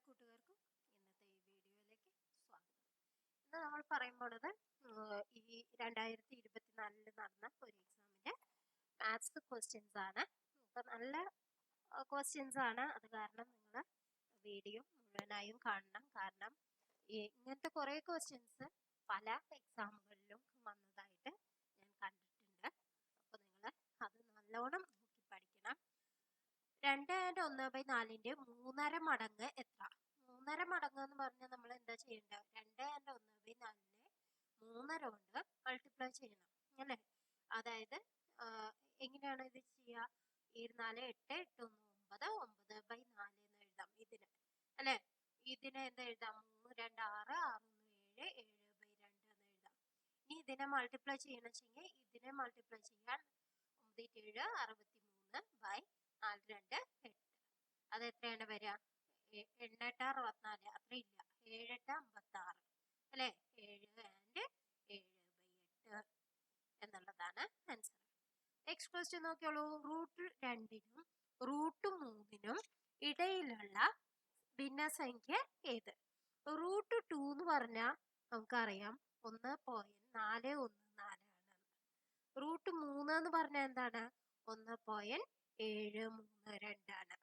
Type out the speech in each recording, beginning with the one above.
കൂട്ടുകാർക്കും ഇന്നത്തെ ഈ വീഡിയോയിലേക്ക് സ്വാഗതം. ഇന്ന് നമ്മൾ പറയാൻ പോണത് ഈ 2024 നടന്ന ഒരു എക്സാമിന്റെ മാത്സ് ക്വസ്റ്റ്യൻസ് ആണ്. അപ്പൊ നല്ല ക്വസ്റ്റ്യൻസ് ആണ്. അത് കാരണം നിങ്ങൾ വീഡിയോ മുഴുവനായും കാണണം. കാരണം ഇങ്ങനത്തെ കുറെ ക്വസ്റ്റ്യൻസ് പല എക്സാമുകളിലും വന്നതായിട്ട് ഞാൻ കണ്ടിട്ടുണ്ട്. അപ്പൊ നിങ്ങൾ അത് നല്ലോണം നോക്കി പഠിക്കണം. 2/1/4 3.5 മടങ്ങ് എത്ര? 3.5 മടങ്ങ് എന്ന് പറഞ്ഞാൽ നമ്മൾ എന്താ ചെയ്യേണ്ടത്? 2/1/4 3.5 കൊണ്ട് മൾട്ടിപ്ലൈ ചെയ്യണം അല്ലേ? അതായത് എങ്ങനെയാണ് ഇത് ചെയ്യുക? 4 8 8 1 9 9/4 എന്ന് എഴുതാം ഇതിന് അല്ലെ. ഇതിനെ എന്താ എഴുതാം? 3 2 6 6 1 7 7/2 എന്ന് എഴുതാം. ഇനി ഇതിനെ മൾട്ടിപ്ലൈ ചെയ്യണം വെച്ചെങ്കിൽ ഇതിനെ മൾട്ടിപ്ലൈ ചെയ്യാൻ 9 7 63/4 2 8. അത് എത്രയാണ് വരിക? 8 8 64 അത്ര ഇല്ല, 7 8 56 അല്ലെ. 7 ആൻഡ് 7/8 എന്നുള്ളതാണ് ആൻസർ. Next question നോക്കിയോളൂ. √2 √3 ഇടയിലുള്ള ഭിന്നസംഖ്യ ഏത്? √2 എന്ന് പറഞ്ഞാൽ നമുക്കറിയാം 1.414 ആണ്. √3 എന്ന് പറഞ്ഞാൽ എന്താണ്? 1.732 ആണ്.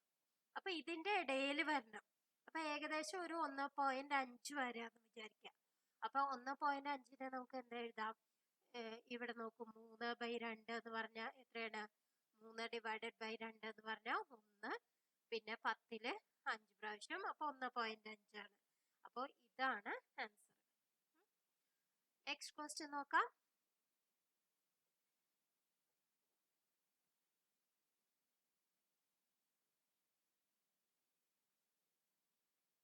അപ്പൊ ഇതിന്റെ ഇടയിൽ വരണം. അപ്പൊ ഏകദേശം ഒരു 1.5 വരെയാന്ന് വിചാരിക്കാം. അപ്പൊ 1.5നെ നമുക്ക് എന്താ എഴുതാം? ഇവിടെ നോക്കൂ, 3/2 എന്ന് പറഞ്ഞാൽ എത്രയാണ്? 3 ഡിവൈഡഡ് ബൈ 2 എന്ന് പറഞ്ഞാൽ 1, പിന്നെ 10 5 പ്രാവശ്യം, അപ്പൊ 1.5 ആണ്. അപ്പൊ ഇതാണ് ആൻസർ. നെക്സ്റ്റ് ക്വസ്റ്റ്യൻ നോക്കാം.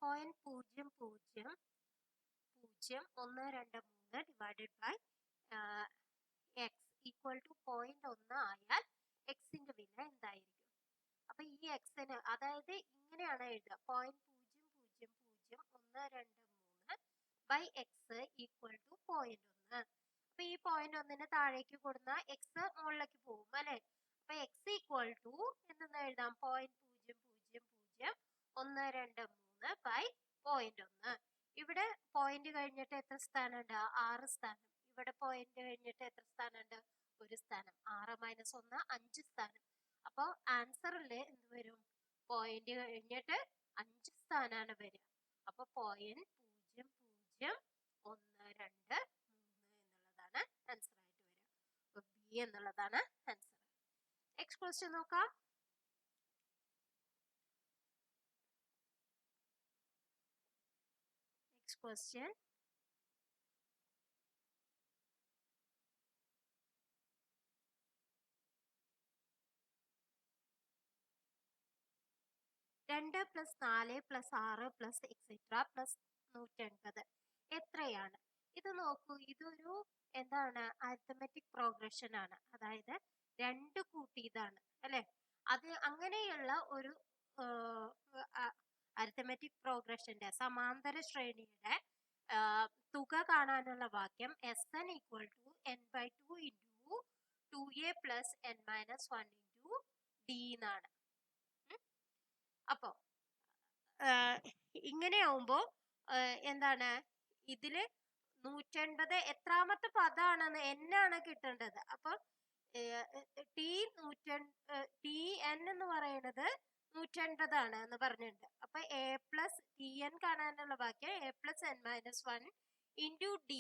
.000123 divided by x equal to 0.1 ആയാൽ എക്സിന്റെ വില എന്തായിരിക്കും? അപ്പൊ ഈ എക്സിന്, അതായത് ഇങ്ങനെയാണ് എഴുതുക, 0.000123 ബൈ എക്സ് ഈക്വൽ ടു 0.1. അപ്പൊ ഈ 0.1 താഴേക്ക് കൊടുന്ന എക്സ് മുകളിലേക്ക് പോകും അല്ലെ. അപ്പൊ എക്സ് ഈക്വൽ ടു എന്തെന്ന് എഴുതാം? 0.000123 ബൈ 0.1. ഇവിടെ പോയിന്റ് കഴിഞ്ഞിട്ട് എത്ര സ്ഥാനമുണ്ട്? 6 സ്ഥാനം. ഇവിടെ പോയിന്റ് കഴിഞ്ഞിട്ട് എത്ര സ്ഥാനമുണ്ട്? 1 സ്ഥാനം. 6 - 1 5 സ്ഥാനം. അപ്പൊ ആൻസറിൽ എന്ത് വരും? പോയിന്റ് കഴിഞ്ഞിട്ട് 5 സ്ഥാനാണ് വരിക. അപ്പൊ 0.0012 എന്നുള്ളതാണ് ആൻസർ ആയിട്ട് വരിക. അപ്പൊ ബി എന്നുള്ളതാണ് ആൻസർ. നെക്സ്റ്റ് ക്വസ്റ്റ്യൻ നോക്കാം. Next question. രണ്ട് plus 4 plus 6 plus etcetera plus 180 എത്രയാണ്? ഇത് നോക്കൂ, ഇതൊരു എന്താണ്? അരിത്തമെറ്റിക് പ്രോഗ്രഷൻ ആണ്. അതായത് 2 കൂട്ടിയതാണ് അല്ലെ. അത് അങ്ങനെയുള്ള ഒരു അരിത്തമെറ്റിക് പ്രോഗ്രഷന്റെ സമാന്തര ശ്രേണിയുടെ തുക കാണാനുള്ള വാക്യം SN equal to n/2 into 2a plus n-1 into d എന്നാണ്. അപ്പോ ഇങ്ങനെയാവുമ്പോ എന്താണ്? ഇതില് 180 എത്രാമത്തെ പദാണെന്ന് എന്നാണ് കിട്ടേണ്ടത്. അപ്പൊ TN എന്ന് പറയുന്നത് 180 ആണ് എന്ന് പറഞ്ഞിട്ടുണ്ട്. അപ്പൊ a പ്ലസ് TN കാണാനുള്ള വാക്യം a plus n-1 into d,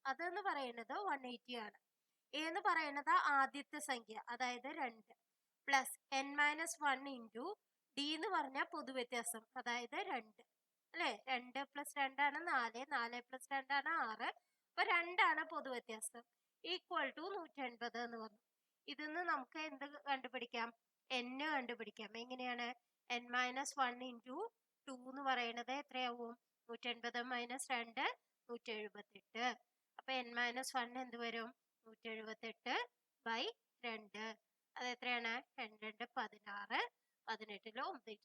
അതെന്ന് പറയുന്നത് 180 ആണ്. a എന്ന് പറയുന്നത് ആദ്യത്തെ സംഖ്യ, അതായത് 2, പ്ലസ് n-1 ഇൻറ്റു d എന്ന് പറഞ്ഞാൽ പൊതുവ്യത്യാസം, അതായത് 2 അല്ലെ. 2 പ്ലസ് 2 ആണ് 4, 4 പ്ലസ് 2 ആണ് 6. അപ്പൊ 2 ആണ് പൊതുവ്യത്യാസം. ഈക്വൽ ടു 180 എന്ന് പറഞ്ഞു. ഇതിന്ന് നമുക്ക് എന്ത് കണ്ടുപിടിക്കാം? n കണ്ടുപിടിക്കാം. എങ്ങനെയാണ്? n-1 ഇൻറ്റു 2 എന്ന് പറയുന്നത് എത്രയാവും? 180 മൈനസ് 2 178. അപ്പൊ n-1 എന്ത് വരും? 178 ബൈ 2. അത് എത്രയാണ്? 2 2 16, 18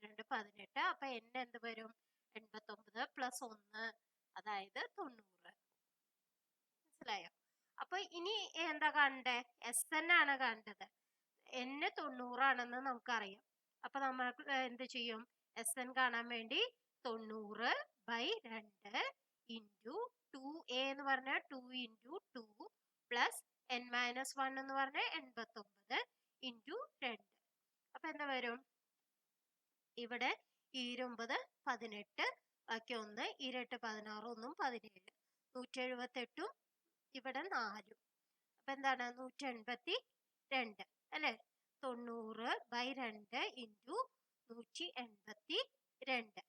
9 18. അപ്പൊ n എന്ത് വരും? 89 പ്ലസ് 1, അതായത് 90. മനസ്സിലായോ? അപ്പൊ ഇനി എന്താ കാണണ്ടേ? SN ആണ് കാണേണ്ടത്. n 90 ആണെന്ന് നമുക്കറിയാം. അപ്പൊ നമ്മൾ എന്ത് ചെയ്യും? SN കാണാൻ വേണ്ടി 90/2 ഇൻറ്റു 2a എന്ന് പറഞ്ഞാൽ 2 ഇൻറ്റു 2 പ്ലസ് n-1 എന്ന് പറഞ്ഞാൽ 89 ഇൻറ്റു 2. അപ്പൊ എന്താ വരും? ഇവിടെ 29 18 ബാക്കി 1 2 16 1 17 178 ഇവിടെ 4. അപ്പൊ എന്താണ്? 182 അല്ലെ? 90/2 ഇൻറ്റു 182.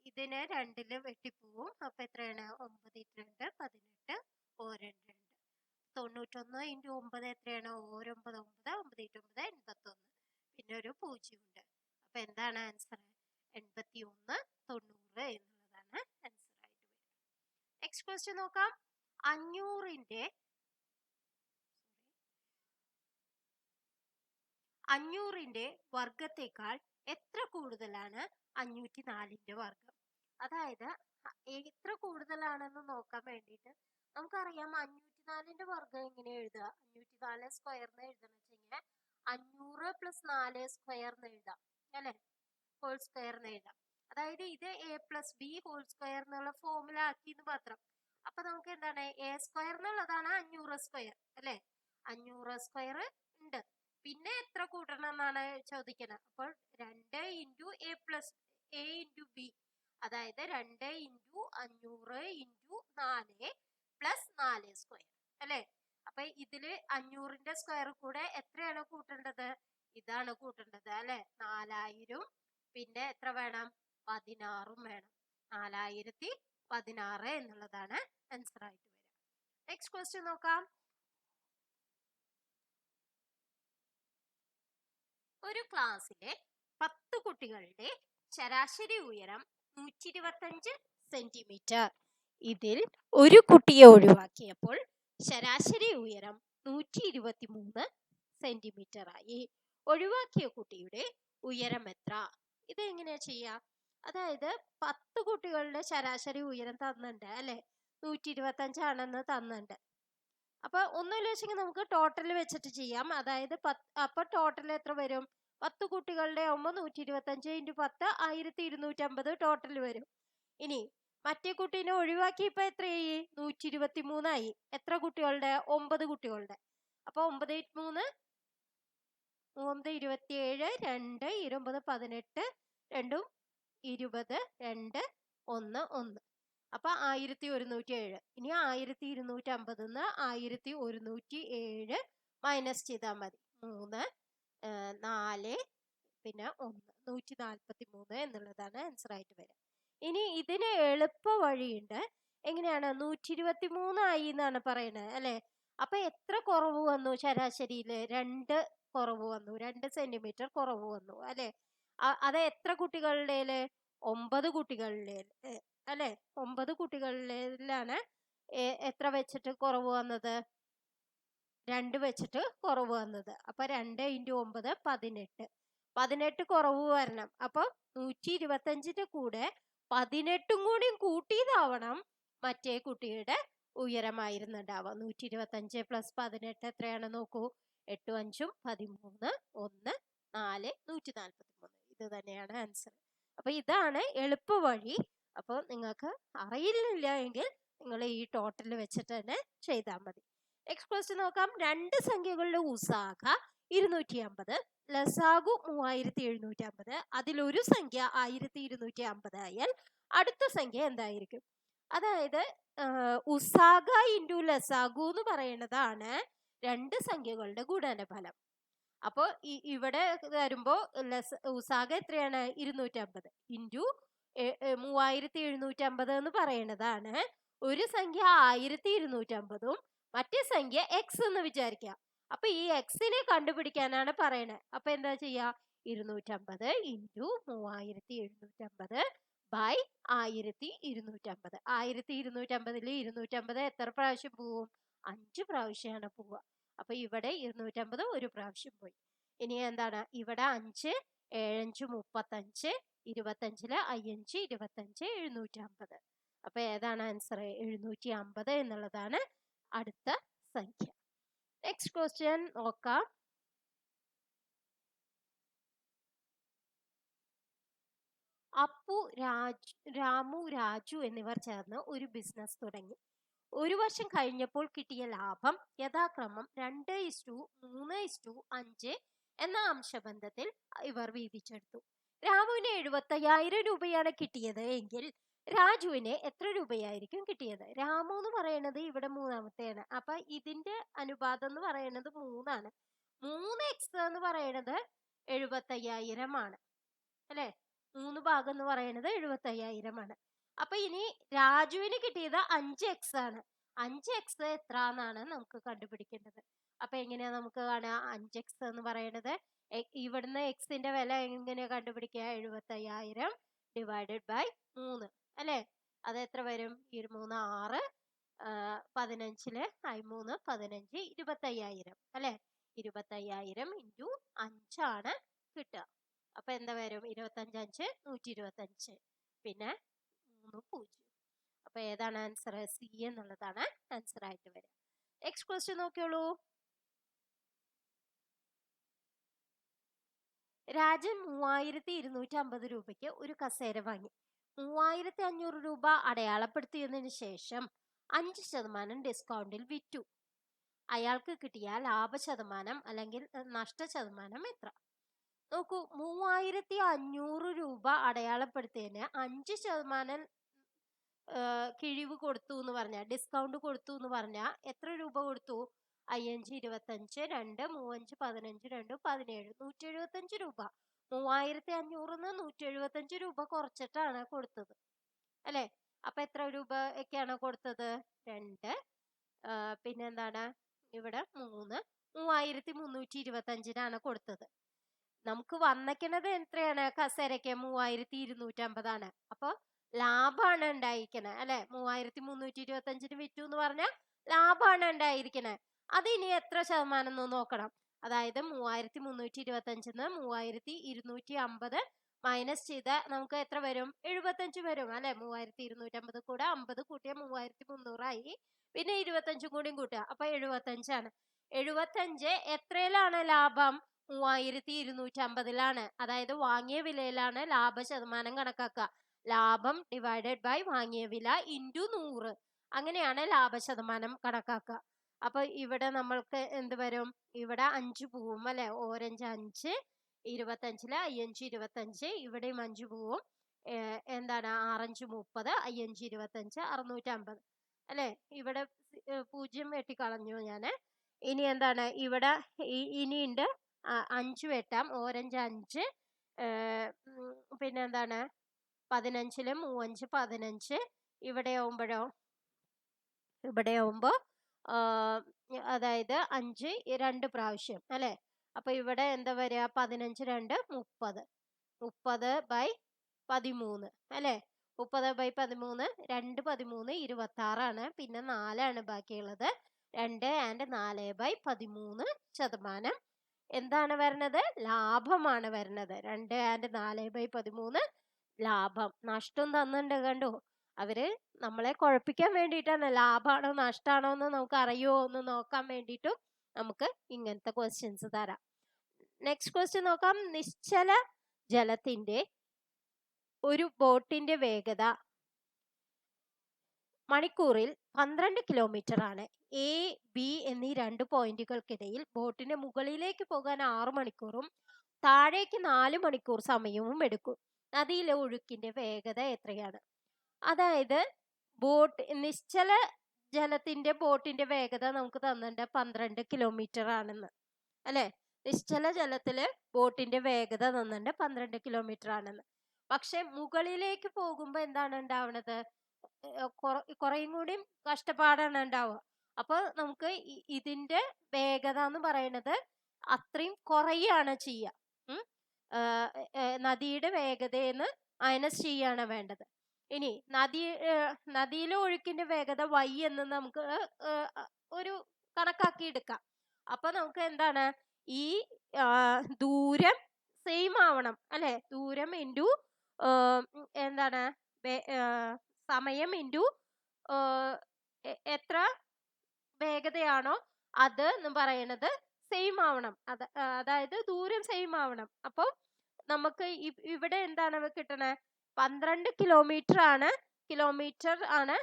ഇതിനെ 2 വെട്ടിപ്പോവും. അപ്പൊ എത്രയാണ്? 9 2 18 2 91 ഇൻറ്റു 9 എത്രയാണ്? 9 9 9 81. പിന്നെ ഒരു 0 ഉണ്ട്. അപ്പൊ എന്താണ് ആൻസർ? 81 90 എന്നുള്ളതാണ് ആൻസർ ആയിട്ട് വരിക. നെക്സ്റ്റ് ക്വസ്റ്റ്യൻ നോക്കാം. 500ന്റെ വർഗത്തേക്കാൾ എത്ര കൂടുതലാണ് 504ന്റെ വർഗം? അതായത് എത്ര കൂടുതലാണെന്ന് നോക്കാൻ വേണ്ടിയിട്ട് നമുക്കറിയാം 504ന്റെ വർഗം എങ്ങനെ എഴുതുക? 504 സ്ക്വയറിന് എഴുതണം വെച്ചാൽ 500 + 4 സ്ക്വയറിന് എഴുതാം അല്ലെ? ഹോൾ സ്ക്വയറിന് എഴുതാം. അതായത് ഇത് a+b ഹോൾ സ്ക്വയർ എന്നുള്ള ഫോമുല ആക്കി എന്ന് മാത്രം. അപ്പൊ നമുക്ക് എന്താണ്? a സ്ക്വയർ എന്നുള്ളതാണ് 500 സ്ക്വയർ അല്ലെ? 500 സ്ക്വയർ ഉണ്ട്. പിന്നെ എത്ര കൂട്ടണം എന്നാണ് ചോദിക്കുന്നത്. അപ്പോൾ 2 ഇൻറ്റു a ഇൻറ്റു b, അതായത് 2 ഇൻറ്റു 500 ഇൻറ്റു 4 പ്ലസ് 4 സ്ക്വയർ അല്ലെ? അപ്പൊ ഇതില് 500ന്റെ സ്ക്വയർ കൂടെ എത്രയാണ് കൂട്ടേണ്ടത്? ഇതാണ് കൂട്ടേണ്ടത് അല്ലെ? 4000 പിന്നെ എത്ര വേണം? 16 വേണം. 4016 എന്നുള്ളതാണ് ആൻസർ ആയിട്ട് വരിക. നെക്സ്റ്റ് ക്വസ്റ്റ്യൻ നോക്കാം. ഒരു ക്ലാസ്സിലെ 10 കുട്ടികളുടെ ശരാശരി ഉയരം 125 സെന്റിമീറ്റർ. ഇതിൽ ഒരു കുട്ടിയെ ഒഴിവാക്കിയപ്പോൾ ശരാശരി ഉയരം 123 സെന്റിമീറ്റർ ആയി. ഒഴിവാക്കിയ കുട്ടിയുടെ ഉയരം എത്ര? ഇത് എങ്ങനെയാ ചെയ്യാ? അതായത് 10 കുട്ടികളുടെ ശരാശരി ഉയരം തന്നിട്ടുണ്ട് അല്ലെ? 125 ആണെന്ന് തന്നിട്ടുണ്ട്. അപ്പൊ ഒന്നുമില്ല വെച്ചെങ്കിൽ നമുക്ക് ടോട്ടൽ വെച്ചിട്ട് ചെയ്യാം. അതായത് അപ്പൊ ടോട്ടൽ എത്ര വരും? 10 കുട്ടികളുടെ ആവുമ്പോൾ 125 × 10 1250 ടോട്ടൽ വരും. ഇനി മറ്റേ കുട്ടീനെ ഒഴിവാക്കിയപ്പോ എത്രയായി? 123 ആയി. എത്ര കുട്ടികളുടെ? 9 കുട്ടികളുടെ. അപ്പൊ 9 × 3 9 27 2 29 18 2 20 2 1 1. അപ്പൊ 1107. ഇനി 1250 1107 മൈനസ് ചെയ്താൽ മതി. 3 4 പിന്നെ 1 143 എന്നുള്ളതാണ് ആൻസർ ആയിട്ട് വരിക. ഇനി ഇതിന് എളുപ്പ വഴിയുണ്ട്. എങ്ങനെയാണ്? 123 ആയി എന്നാണ് പറയുന്നത് അല്ലെ? അപ്പൊ എത്ര കുറവ് വന്നു? ശരാശരിയില് 2 കുറവ് വന്നു. 2 സെന്റിമീറ്റർ കുറവ് വന്നു അല്ലെ? അത് എത്ര കുട്ടികളുടെ? 9 കുട്ടികളുടെ അല്ലെ? 9 കുട്ടികളിലാണ് എത്ര വെച്ചിട്ട് കുറവ് വന്നത്? 2 വെച്ചിട്ട് കുറവ് വന്നത്. അപ്പൊ 2 × 9 18. 18 കുറവ് വരണം. അപ്പൊ 125ന്റെ കൂടെ 18 കൂടി കൂട്ടിയതാവണം മറ്റേ കുട്ടിയുടെ ഉയരമായിരുന്നുണ്ടാവുക. 125 + 18 എത്രയാണ് നോക്കൂ? 8 5 13 1 4 143. ഇത് തന്നെയാണ് ആൻസർ. അപ്പൊ ഇതാണ് എളുപ്പ വഴി. അപ്പോൾ നിങ്ങൾക്ക് അറിയില്ല എങ്കിൽ നിങ്ങൾ ഈ ടോട്ടൽ വെച്ചിട്ട് തന്നെ ചെയ്താൽ മതി. നെക്സ്റ്റ് ക്വസ്റ്റ്യൻ നോക്കാം. 2 സംഖ്യകളുടെ ഉസാഗ 250 ലസാഗു 3750. അതിലൊരു സംഖ്യ 1250 ആയാൽ അടുത്ത സംഖ്യ എന്തായിരിക്കും? അതായത് ഉസാഗ ഇൻറ്റു ലസാഗു എന്ന് പറയുന്നതാണ് 2 സംഖ്യകളുടെ ഗുണനഫലം. അപ്പോ ഇവിടെ വരുമ്പോ ഉസാഗ എത്രയാണ്? 250 ഇൻറ്റു 3750 എന്ന് പറയുന്നതാണ്. ഒരു സംഖ്യ 1250ഉം മറ്റേ സംഖ്യ എക്സ് എന്ന് വിചാരിക്കുക. അപ്പൊ ഈ എക്സിനെ കണ്ടുപിടിക്കാനാണ് പറയണത്. അപ്പൊ എന്താ ചെയ്യാ? 250 ഇൻറ്റു 3750 ബൈ 1250. 1250 250 എത്ര പ്രാവശ്യം പോവും? 5 പ്രാവശ്യമാണ് പോവുക. അപ്പൊ ഇവിടെ 250 ഒരു പ്രാവശ്യം പോയി. ഇനി എന്താണ്? ഇവിടെ 5 7 5 35 25 5 25 750. അപ്പൊ ഏതാണ് ആൻസർ? 750 എന്നുള്ളതാണ് അടുത്ത സംഖ്യ. നെക്സ്റ്റ് ക്വസ്റ്റ്യൻ നോക്കാം. അപ്പു, രാമു, രാജു എന്നിവർ ചേർന്ന് ഒരു ബിസിനസ് തുടങ്ങി. ഒരു വർഷം കഴിഞ്ഞപ്പോൾ കിട്ടിയ ലാഭം യഥാക്രമം 2:3:5 എന്ന അംശബന്ധത്തിൽ ഇവർ വീതിച്ചെടുത്തു. രാമുവിന് 75,000 രൂപയാണ് കിട്ടിയത് എങ്കിൽ രാജുവിന് എത്ര രൂപയായിരിക്കും കിട്ടിയത്? രാമു എന്ന് പറയുന്നത് ഇവിടെ മൂന്നാമത്തെയാണ്. അപ്പൊ ഇതിന്റെ അനുപാതം എന്ന് പറയുന്നത് 3 ആണ്. 3x എന്ന് പറയുന്നത് 75,000 ആണ് അല്ലെ? 3 ഭാഗം എന്ന് പറയുന്നത് 75,000 ആണ്. അപ്പൊ ഇനി രാജുവിന് കിട്ടിയത് 5x ആണ്. 5x എത്ര എന്നാണ് നമുക്ക് കണ്ടുപിടിക്കേണ്ടത്. അപ്പൊ എങ്ങനെയാ നമുക്ക് കാണാം? 5x എന്ന് പറയുന്നത് ഇവിടുന്ന് എക്സിന്റെ വില എങ്ങനെയാ കണ്ടുപിടിക്കുക? 75,000 ഡിവൈഡഡ് ബൈ 3 അല്ലെ? അത് എത്ര വരും? 23 6 15 3 15 25,000 അല്ലെ? 25,000 ഇൻറ്റു 5 ആണ് കിട്ടുക. അപ്പൊ എന്താ വരും? 25 5 125 പിന്നെ 3 0. അപ്പൊ ഏതാണ് ആൻസർ? സി എന്നുള്ളതാണ് ആൻസർ ആയിട്ട് വരിക. Next question നോക്കിയോളൂ. രാജൻ 3,250 രൂപയ്ക്ക് ഒരു കസേര വാങ്ങി. 3,500 രൂപ അടയാളപ്പെടുത്തിയതിനു ശേഷം 5% ഡിസ്കൗണ്ടിൽ വിറ്റു. അയാൾക്ക് കിട്ടിയ ലാഭ ശതമാനം അല്ലെങ്കിൽ നഷ്ട ശതമാനം എത്ര? നോക്കൂ, 3,500 രൂപ അടയാളപ്പെടുത്തിയതിന് 5% കിഴിവ് കൊടുത്തു എന്ന് പറഞ്ഞാൽ, ഡിസ്കൗണ്ട് കൊടുത്തു എന്ന് പറഞ്ഞാൽ എത്ര രൂപ കൊടുത്തു? 5 25 2 3 5 15 2 17 175 രൂപ. 3,500 175 രൂപ കുറച്ചിട്ടാണ് കൊടുത്തത് അല്ലെ? അപ്പൊ എത്ര രൂപ ഒക്കെയാണ് കൊടുത്തത്? 2 പിന്നെന്താണ് ഇവിടെ 3 3,325 കൊടുത്തത്. നമുക്ക് വന്നേക്കുന്നത് എത്രയാണ്? കസേരയ്ക്ക് 3,250 അപ്പൊ ലാഭമാണ് ഉണ്ടായിരിക്കണേ അല്ലെ? 3,325 വിറ്റു എന്ന് പറഞ്ഞാൽ ലാഭമാണ് ഉണ്ടായിരിക്കണേ. അത് ഇനി എത്ര ശതമാനം എന്ന് നോക്കണം. അതായത് 3,325 3,250 മൈനസ് ചെയ്ത നമുക്ക് എത്ര വരും? 75 വരും അല്ലെ? 3,250 കൂടെ 50 കൂട്ടിയ 3,300 ആയി. പിന്നെ 25 കൂടിയും കൂട്ടുക, അപ്പൊ 75 ആണ്. 75 എത്രയിലാണ് ലാഭം? 3,250 അതായത് വാങ്ങിയ വിലയിലാണ് ലാഭ ശതമാനം കണക്കാക്കുക. ലാഭം ഡിവൈഡഡ് ബൈ വാങ്ങിയ വില ഇൻറ്റു 100. അങ്ങനെയാണ് ലാഭ ശതമാനം കണക്കാക്കുക. അപ്പൊ ഇവിടെ നമ്മൾക്ക് എന്ത് വരും? ഇവിടെ 5 പോവും അല്ലെ? ഓരഞ്ച് 5 25 5 25 ഇവിടെയും 5 പോവും. എന്താണ്? 6 30 5 25 650 അല്ലെ? ഇവിടെ 0 വെട്ടിക്കളഞ്ഞു ഞാന്. ഇനി എന്താണ്? ഇവിടെ ഇനിയുണ്ട് 5 വെട്ടാം. ഓരഞ്ച് 5 പിന്നെന്താണ്? 15 5 15 ഇവിടെ ആവുമ്പോഴോ? ഇവിടെ ആവുമ്പോ അതായത് 5 2 പ്രാവശ്യം അല്ലെ? അപ്പൊ ഇവിടെ എന്താ വരിക? 15 2 30 30 ബൈ 13 അല്ലെ? 30 ബൈ 13 2 13 26 ആണ്. പിന്നെ 4 ആണ് ബാക്കിയുള്ളത്. 2 ആൻഡ് 4 ബൈ 13% എന്താണ് വരുന്നത്? ലാഭമാണ് വരുന്നത്. 2 ആൻഡ് 4 ബൈ 13 ലാഭം. നഷ്ടം തന്നിട്ടുണ്ട് കണ്ടോ? അവര് നമ്മളെ കുഴപ്പിക്കാൻ വേണ്ടിയിട്ടാണ്. ലാഭമാണോ നഷ്ടമാണോ എന്ന് നമുക്ക് അറിയോ എന്ന് നോക്കാൻ വേണ്ടിയിട്ടും നമുക്ക് ഇങ്ങനത്തെ ക്വസ്റ്റ്യൻസ് തരാം. നെക്സ്റ്റ് ക്വസ്റ്റ്യൻ നോക്കാം. നിശ്ചല ജലത്തിന്റെ ഒരു ബോട്ടിന്റെ വേഗത മണിക്കൂറിൽ 12 കിലോമീറ്റർ ആണ്. എ ബി എന്നീ 2 പോയിന്റുകൾക്കിടയിൽ ബോട്ടിന് മുകളിലേക്ക് പോകാൻ 6 മണിക്കൂറും താഴേക്ക് 4 മണിക്കൂർ സമയവും എടുക്കും. നദിയിലെ ഒഴുക്കിന്റെ വേഗത എത്രയാണ്? അതായത് നിശ്ചല ജലത്തിന്റെ ബോട്ടിന്റെ വേഗത നമുക്ക് തന്നിട്ടുണ്ട് 12 കിലോമീറ്റർ ആണെന്ന് അല്ലെ? നിശ്ചല ജലത്തില് ബോട്ടിന്റെ വേഗത തന്നിട്ടുണ്ട് 12 കിലോമീറ്റർ ആണെന്ന്. പക്ഷെ മുകളിലേക്ക് പോകുമ്പോ എന്താണ് ഉണ്ടാവുന്നത്? കുറേയും കൂടി കഷ്ടപ്പാടാണ് ഉണ്ടാവുക. അപ്പൊ നമുക്ക് ഇതിന്റെ വേഗത എന്ന് പറയുന്നത് അത്രയും കുറയാണ് ചെയ്യുക. നദിയുടെ വേഗതയെന്ന് മൈനസ് ചെയ്യാണ് വേണ്ടത്. ഇനി നദിയിലെ ഒഴുക്കിന്റെ വേഗത y എന്ന് നമുക്ക് ഒരു കണക്കാക്കി എടുക്കാം. അപ്പൊ നമുക്ക് എന്താണ്? ഈ ദൂരം സെയിം ആവണം അല്ലെ? ദൂരം ഇൻറ്റു എന്താണ്? സമയം ഇൻറ്റു എത്ര വേഗതയാണോ അത് എന്ന് പറയുന്നത് സെയിം ആവണം. അതായത് ദൂരം സെയിം ആവണം. അപ്പൊ നമുക്ക് ഇവിടെ എന്താണ് കിട്ടണേ? 12 കിലോമീറ്റർ ആണ്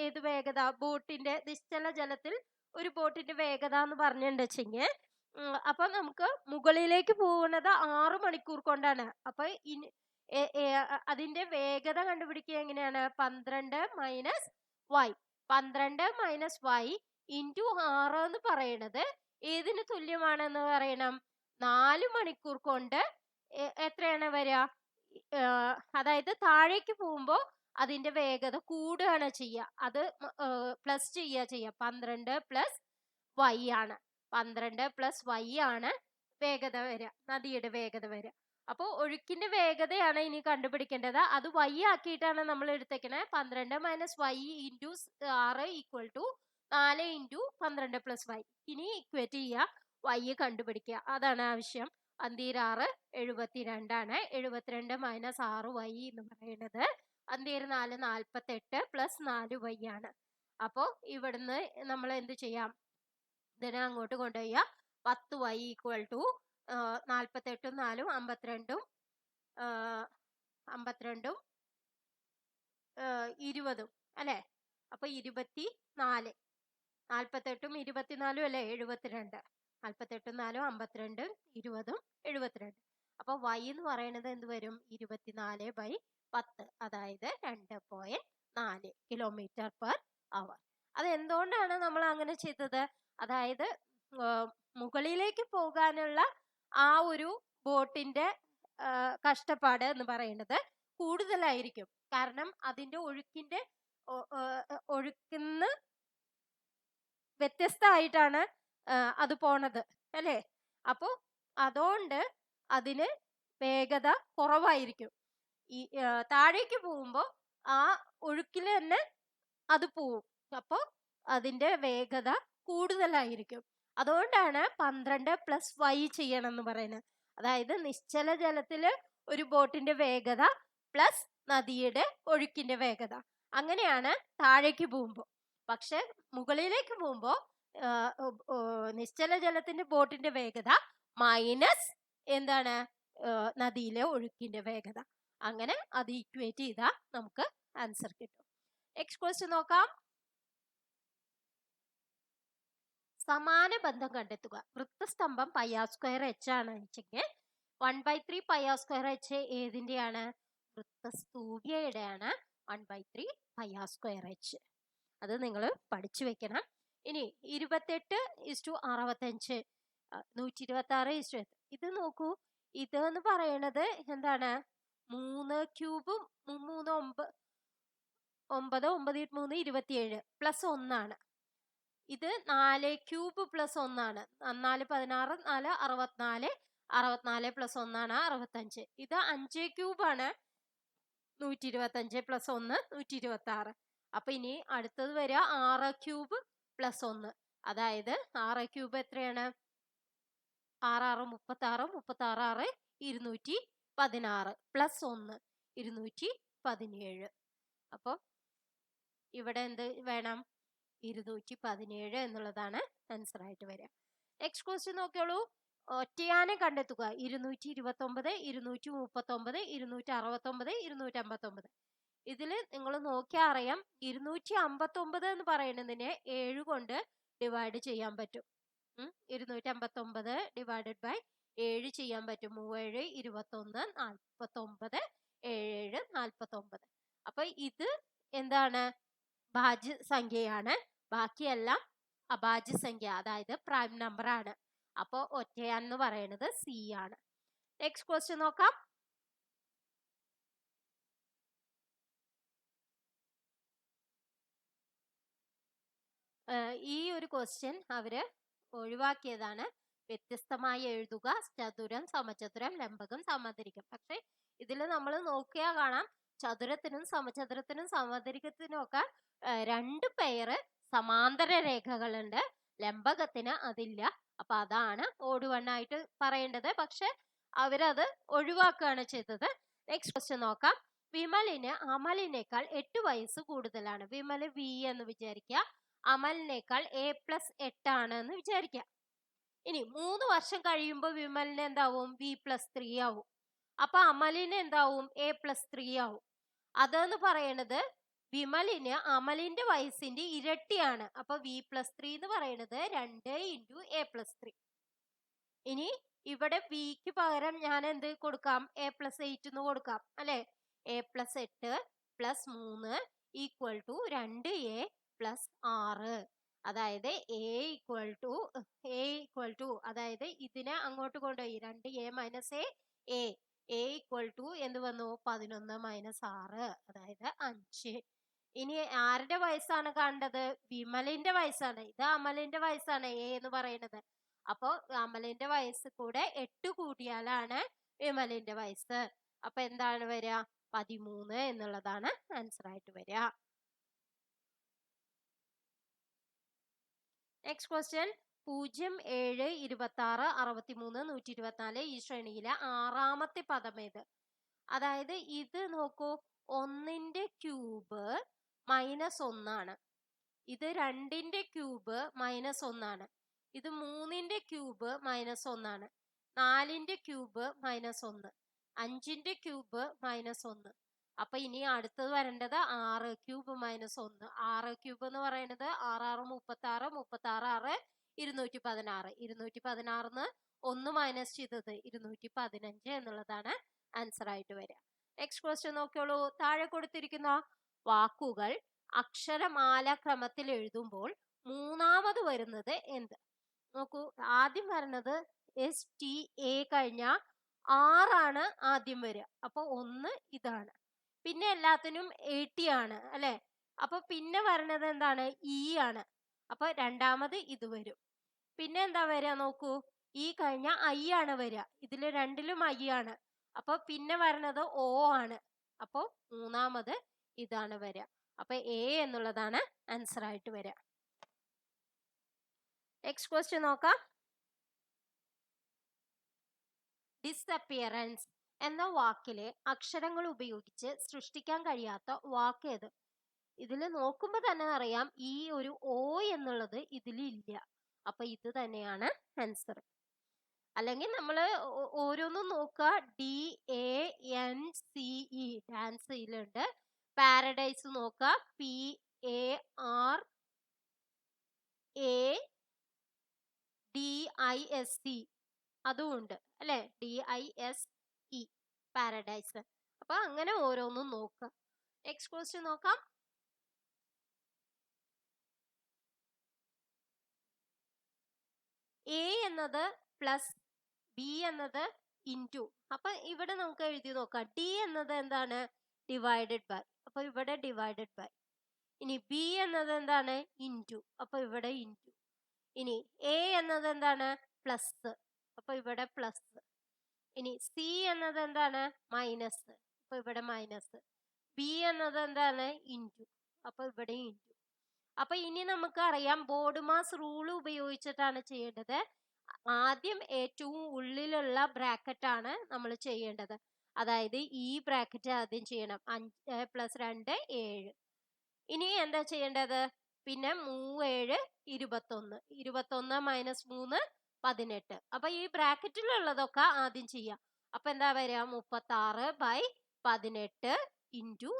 ഏത് വേഗത ബോട്ടിന്റെ നിശ്ചല ജലത്തിൽ ഒരു ബോട്ടിന്റെ വേഗത എന്ന് പറഞ്ഞിട്ടുണ്ടെച്ചെങ്കിൽ അപ്പൊ നമുക്ക് മുകളിലേക്ക് പോകുന്നത് 6 മണിക്കൂർ കൊണ്ടാണ്. അപ്പൊ അതിന്റെ വേഗത കണ്ടുപിടിക്കുക എങ്ങനെയാണ്? 12 minus y 12 minus y into 6 എന്ന് പറയുന്നത് ഏതിന് തുല്യമാണെന്ന് പറയണം? 4 മണിക്കൂർ കൊണ്ട് എത്രയാണ് വരിക? അതായത് താഴേക്ക് പോകുമ്പോ അതിന്റെ വേഗത കൂടുകയാണ് ചെയ്യുക. അത് പ്ലസ് ചെയ്യുക 12 പ്ലസ് y ആണ്. 12 പ്ലസ് y ആണ് വേഗത വരിക, നദിയുടെ വേഗത വരിക. അപ്പോൾ ഒഴുക്കിന്റെ വേഗതയാണ് ഇനി കണ്ടുപിടിക്കേണ്ടത്. അത് y ആക്കിയിട്ടാണ് നമ്മൾ എടുത്തേക്കണേ. 12 minus y into 6 equal to 4 into 12 plus y. ഇനി ഇക്വേറ്റ് ചെയ്യുക, y കണ്ടുപിടിക്കുക. അതാണ് ആവശ്യം. 6 72 ആണ്. 72 മൈനസ് 6y എന്ന് പറയുന്നത് 4 48 പ്ലസ് 4y ആണ്. അപ്പോൾ ഇവിടുന്ന് നമ്മൾ എന്ത് ചെയ്യാം? ഇതിനെ അങ്ങോട്ട് കൊണ്ടുപോയി 10y ഈക്വൽ ടു 48 4 52 52 20 അല്ലേ? അപ്പൊ 24 48 24 അല്ലേ? 72 48 4 52 20 72. അപ്പൊ y എന്ന് പറയുന്നത് എന്ത് വരും? 24/10, അതായത് 2.4 കിലോമീറ്റർ പെർ അവർ. അത് എന്തുകൊണ്ടാണ് നമ്മൾ അങ്ങനെ ചെയ്തത്? അതായത് മുകളിലേക്ക് പോകാനുള്ള ആ ഒരു ബോട്ടിന്റെ കഷ്ടപ്പാട് എന്ന് പറയുന്നത് കൂടുതലായിരിക്കും. കാരണം അതിന്റെ ഒഴുക്കിന്ന് വ്യത്യസ്തമായിട്ടാണ് അത് പോണത് അല്ലേ? അപ്പോ അതുകൊണ്ട് അതിന് വേഗത കുറവായിരിക്കും. ഈ താഴേക്ക് പോകുമ്പോ ആ ഒഴുക്കിൽ തന്നെ അത് പോവും. അപ്പോ അതിന്റെ വേഗത കൂടുതലായിരിക്കും. അതുകൊണ്ടാണ് 12 പ്ലസ് y ചെയ്യണം എന്ന് പറയുന്നത്. അതായത് നിശ്ചല ജലത്തില് ഒരു ബോട്ടിന്റെ വേഗത പ്ലസ് നദിയുടെ ഒഴുക്കിന്റെ വേഗത. അങ്ങനെയാണ് താഴേക്ക് പോകുമ്പോ. പക്ഷെ മുകളിലേക്ക് പോകുമ്പോ നിശ്ചല ജലത്തിന്റെ ബോട്ടിന്റെ വേഗത മൈനസ് എന്താണ്? നദിയിലെ ഒഴുക്കിന്റെ വേഗത. അങ്ങനെ അത് ഇക്വേറ്റ് ചെയ്താൽ നമുക്ക് ആൻസർ കിട്ടും. നെക്സ്റ്റ് ക്വസ്റ്റ്യൻ നോക്കാം. സമാന ബന്ധം കണ്ടെത്തുക. വൃത്തസ്തംഭം πr² h ആണ് വെച്ചെങ്കിൽ 1/3 πr² h ഏതിന്റെയാണ്? വൃത്തസ്തൂപികയുടെയാണ് 1/3 πr² h. അത് നിങ്ങൾ പഠിച്ചു വെക്കണം. ഇനി 28:65 126:8. ഇത് നോക്കൂ, ഇത് എന്ന് പറയണത് എന്താണ്? 3 ക്യൂബും 3 9 9 3 27 പ്ലസ് 1 ആണ്. ഇത് 4 ക്യൂബ് പ്ലസ് 1 ആണ്. 4 16 4 64 64 പ്ലസ് 1 ആണ് 65. ഇത് 5 ക്യൂബ് ആണ്. 125 പ്ലസ് 1 126. അപ്പൊ ഇനി അടുത്തത് വരിക 6 ക്യൂബ് പ്ലസ് 1. അതായത് 6 ക്യൂബ് എത്രയാണ്? 6 6 36 36 6 216 പ്ലസ് 1 217. അപ്പൊ ഇവിടെ എന്ത് വേണം? 217 എന്നുള്ളതാണ് ആൻസർ ആയിട്ട് വരിക. Next question നോക്കിയോളൂ. ഒറ്റയാനെ കണ്ടെത്തുക. 229 239 269 259. ഇതില് നിങ്ങൾ നോക്കിയാൽ അറിയാം 259 എന്ന് പറയുന്നതിനെ 7 കൊണ്ട് ഡിവൈഡ് ചെയ്യാൻ പറ്റും. 259 ഡിവൈഡഡ് ബൈ 7 ചെയ്യാൻ പറ്റും. 3 7 21 49 7 49. അപ്പൊ ഇത് എന്താണ്? ഭാജ്യ സംഖ്യയാണ്. ബാക്കിയെല്ലാം അഭാജ്യ സംഖ്യ, അതായത് പ്രൈം നമ്പർ ആണ്. അപ്പൊ ഒറ്റയാൻ എന്ന് പറയുന്നത് സി ആണ്. നെക്സ്റ്റ് ക്വസ്റ്റ്യൻ നോക്കാം. ഈ ഒരു ക്വസ്റ്റ്യൻ അവര് ഒഴിവാക്കിയതാണ്. വ്യത്യസ്തമായി എഴുതുക, ചതുരം, സമചതുരം, ലംബകം, സമചതുരികം. പക്ഷെ ഇതിൽ നമ്മൾ നോക്കിയാൽ കാണാം ചതുരത്തിനും സമചതുരത്തിനും സമചതുരികത്തിനും ഒക്കെ 2 പെയർ സമാന്തര രേഖകളുണ്ട്. ലംബകത്തിന് അതില്ല. അപ്പൊ അതാണ് ഓഡ് വൺ ആയിട്ട് പറയേണ്ടത്. പക്ഷെ അവരത് ഒഴിവാക്കുകയാണ് ചെയ്തത്. നെക്സ്റ്റ് ക്വസ്റ്റ്യൻ നോക്കാം. വിമലിന് അമലിനേക്കാൾ 8 വയസ്സ് കൂടുതലാണ്. വിമല് വി എന്ന് വിചാരിക്കുക, അമലിനേക്കാൾ a+8 ആണ് എന്ന് വിചാരിക്കുക. ഇനി 3 വർഷം കഴിയുമ്പോൾ വിമലിന് എന്താവും? v+3 ആവും. അപ്പൊ അമലിന് എന്താവും? A+3 ആവും. അതെന്ന് പറയണത് വിമലിന് അമലിന്റെ വയസ്സിന്റെ ഇരട്ടിയാണ്. അപ്പൊ V+3 എന്ന് പറയുന്നത് 2 × A+3. ഇനി ഇവിടെ വിക്ക് പകരം ഞാൻ എന്ത് കൊടുക്കാം? A+8 എന്ന് കൊടുക്കാം അല്ലെ? A+8 + 3 = 2A + 6. അതായത് അതായത് ഇതിനെ അങ്ങോട്ട് കൊണ്ടുപോയി 2A - A എന്ത് വന്നു? 11 - 6, അതായത് 5. ഇനി ആരുടെ വയസ്സാണ് കണ്ടത്? വിമലിന്റെ വയസ്സാണ്. ഇത് അമലിന്റെ വയസ്സാണ് A എന്ന് പറയുന്നത്. അപ്പൊ അമലിന്റെ വയസ്സ് കൂടെ 8 കൂട്ടിയാലാണ് വിമലിന്റെ വയസ്സ്. അപ്പൊ എന്താണ് വരിക? 13 എന്നുള്ളതാണ് ആൻസർ ആയിട്ട് വരിക. നെക്സ്റ്റ് ക്വസ്റ്റ്യൻ 0, 7, 26, 63, 124 ഈ ശ്രേണിയിലെ 6ാമത്തെ പദം ഏത്? അതായത് ഇത് നോക്കൂ, 1ന്റെ ക്യൂബ് -1 ആണ്. ഇത് 2ന്റെ ക്യൂബ് -1 ആണ്. ഇത് 3ന്റെ ക്യൂബ് -1 ആണ്. 4ന്റെ ക്യൂബ് -1, 5ന്റെ ക്യൂബ് -1. അപ്പൊ ഇനി അടുത്തത് വരേണ്ടത് 6 ക്യൂബ് -1. 6 ക്യൂബ് എന്ന് പറയുന്നത് 6 36, 36 216. 216ന്ന് 1 മൈനസ് ചെയ്തത് 215 എന്നുള്ളതാണ് ആൻസർ ആയിട്ട് വരിക. നെക്സ്റ്റ് ക്വസ്റ്റ്യൻ നോക്കിയോളൂ. താഴെ കൊടുത്തിരിക്കുന്ന വാക്കുകൾ അക്ഷരമാല ക്രമത്തിൽ എഴുതുമ്പോൾ 3ാമത് വരുന്നത് എന്ത്? നോക്കൂ, ആദ്യം വരുന്നത് STA കഴിഞ്ഞ 6 ആണ് ആദ്യം വരിക. അപ്പൊ 1 ഇതാണ്. പിന്നെ എല്ലാത്തിനും 80 ആണ് അല്ലെ? അപ്പൊ പിന്നെ വരണത് എന്താണ്? E ആണ്. അപ്പൊ രണ്ടാമത് ഇത് വരും. പിന്നെ എന്താ വരിക? നോക്കൂ, ഈ കഴിഞ്ഞ I ആണ് വരിക. ഇതില് രണ്ടിലും I ആണ്. അപ്പൊ പിന്നെ വരണത് O ആണ്. അപ്പൊ 3ാമത് ഇതാണ് വരിക. അപ്പൊ A എന്നുള്ളതാണ് ആൻസർ ആയിട്ട് വരിക. നെക്സ്റ്റ് ക്വസ്റ്റ്യൻ നോക്കാം. ഡിസപ്പിയറൻസ് എന്ന വാക്കിലെ അക്ഷരങ്ങൾ ഉപയോഗിച്ച് സൃഷ്ടിക്കാൻ കഴിയാത്ത വാക്ക് ഏത്? ഇതിൽ നോക്കുമ്പോ തന്നെ അറിയാം ഈ ഒരു O എന്നുള്ളത് ഇതിലില്ല. അപ്പൊ ഇത് തന്നെയാണ് ആൻസർ. അല്ലെങ്കിൽ നമ്മൾ ഓരോന്നും നോക്കുക. DANCE ഡാൻസിലുണ്ട്. പാരഡൈസ് നോക്കുക. PARADISE അതും ഉണ്ട് അല്ലെ? DISE paradise. അപ്പൊ അങ്ങനെ ഓരോന്നും നോക്കുക. നെക്സ്റ്റ് ക്വസ്റ്റ്യൻ നോക്കാം. A എന്നത് പ്ലസ് B എന്നത് ഇൻറ്റു. അപ്പൊ ഇവിടെ നമുക്ക് എഴുതി നോക്കാം. D എന്നത് എന്താണ്? Divided by. അപ്പൊ ഇവിടെ ഡിവൈഡഡ് ബൈ. ഇനി B എന്നത് എന്താണ്? ഇൻറ്റു. അപ്പൊ ഇവിടെ ഇൻറ്റു. ഇനി A എന്നത് എന്താണ്? പ്ലസ്. അപ്പൊ ഇവിടെ പ്ലസ്. ഇനി C എന്നത് എന്താണ്? മൈനസ്. അപ്പൊ ഇവിടെ മൈനസ്. B എന്നത് എന്താണ്? ഇൻറ്റു. അപ്പൊ ഇവിടെ ഇൻറ്റു. അപ്പൊ ഇനി നമുക്ക് അറിയാം ബോർഡ് മാസ് റൂൾ ഉപയോഗിച്ചിട്ടാണ് ചെയ്യേണ്ടത്. ആദ്യം ഏറ്റവും ഉള്ളിലുള്ള ബ്രാക്കറ്റ് ആണ് നമ്മൾ ചെയ്യേണ്ടത്. അതായത് ഈ ബ്രാക്കറ്റ് ആദ്യം ചെയ്യണം. 5 + 2 7. ഇനി എന്താ ചെയ്യേണ്ടത്? പിന്നെ 3 7 21. 21 - 3 18. അപ്പൊ ഈ ബ്രാക്കറ്റിലുള്ളതൊക്കെ ആദ്യം ചെയ്യാം. അപ്പൊ എന്താ വരിക? 36/18 × 2.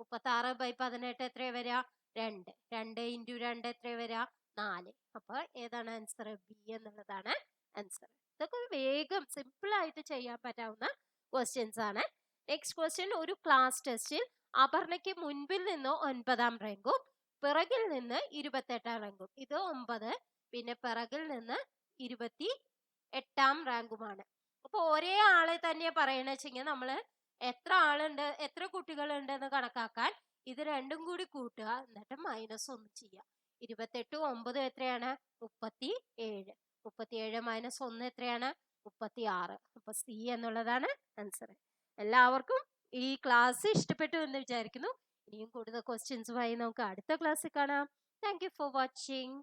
36/18 എത്ര വരിക? 2. 2 × 2 എത്ര വരിക? 4. അപ്പൊ ഏതാണ് ആൻസർ? B എന്നുള്ളതാണ് ആൻസർ. ഇതൊക്കെ വേഗം സിമ്പിൾ ആയിട്ട് ചെയ്യാൻ പറ്റാവുന്ന ക്വസ്റ്റ്യൻസ് ആണ്. നെക്സ്റ്റ് ക്വസ്റ്റ്യൻ, ഒരു ക്ലാസ് ടെസ്റ്റിൽ അപർണയ്ക്ക് മുൻപിൽ നിന്ന് 9ാം റാങ്കും പിറകിൽ നിന്ന് 28ാം റാങ്കും. ഇത് 9, പിന്നെ പിറകിൽ നിന്ന് 28ാം റാങ്കുമാണ്. അപ്പൊ ഒരേ ആളെ തന്നെ പറയണ വെച്ചെങ്കിൽ നമ്മള് എത്ര ആളുണ്ട്, എത്ര കുട്ടികളുണ്ട് എന്ന് കണക്കാക്കാൻ ഇത് രണ്ടും കൂടി കൂട്ടുക, എന്നിട്ട് -1 ചെയ്യുക. 28 9 എത്രയാണ്? 37. 37 - 1 എത്രയാണ്? 36. അപ്പൊ C എന്നുള്ളതാണ് ആൻസർ. എല്ലാവർക്കും ഈ ക്ലാസ് ഇഷ്ടപ്പെട്ടു എന്ന് വിചാരിക്കുന്നു. ഇനിയും കൂടുതൽ ക്വസ്റ്റ്യൻസുമായി നമുക്ക് അടുത്ത ക്ലാസ്സിൽ കാണാം. Thank you for watching.